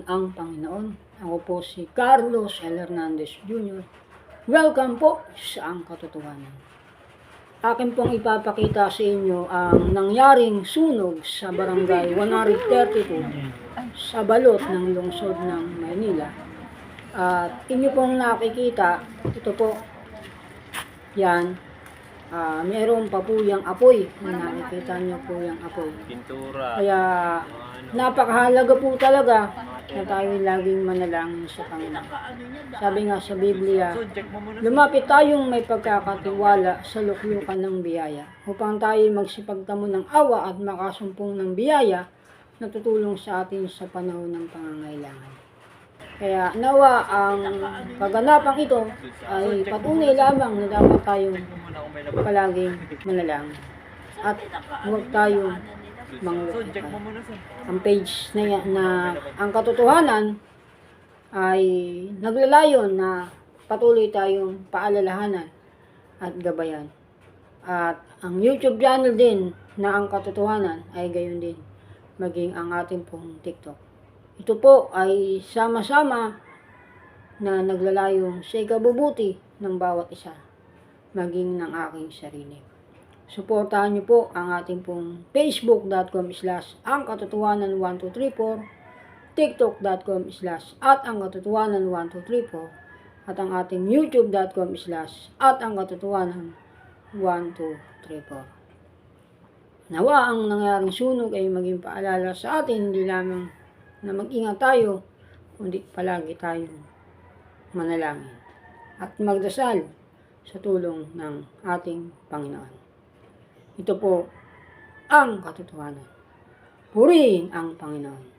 ang Panginoon. Ako po si Carlos L. Hernandez Jr. Welcome po sa Ang Katotohanan. Akin pong ipapakita sa inyo ang nangyaring sunog sa Barangay 132 sa balot ng lungsod ng Maynila. At inyo pong nakikita, ito po, yan, meron pa po yung apoy. Nakikita niyo po yung apoy. Pintura. Kaya napakahalaga po talaga na tayo laging manalangin sa Panginoon. Sabi nga sa Biblia, lumapit tayong may pagkakatiwala sa luklukan ng biyaya upang tayo magsipagtamo ng awa at makasumpong ng biyaya na tutulong sa atin sa panahon ng pangangailangan. Kaya nawa ang kaganapang ito ay patunay lamang na dapat tayong palaging manalangin at huwag tayong mangluklukan. Ang page na yan, na Ang Katotohanan ay naglalayon na patuloy tayong paalalahanan at gabayan. At ang YouTube channel din na Ang Katotohanan ay gayon din, maging ang ating pong TikTok. Ito po ay sama-sama na naglalayong sa ikabubuti ng bawat isa, maging ng aking sarili. Suportahan niyo po ang ating pong facebook.com/angkatotohanan1234, tiktok.com/angkatotohanan1234, at ang ating youtube.com/angkatotohanan1234. Nawa ang nangyaring sunog ay maging paalala sa atin, hindi lamang na mag-ingat tayo, kundi palagi tayong manalangin at magdasal sa tulong ng ating Panginoon. Ito po ang katotohanan. Purihin ang Panginoon.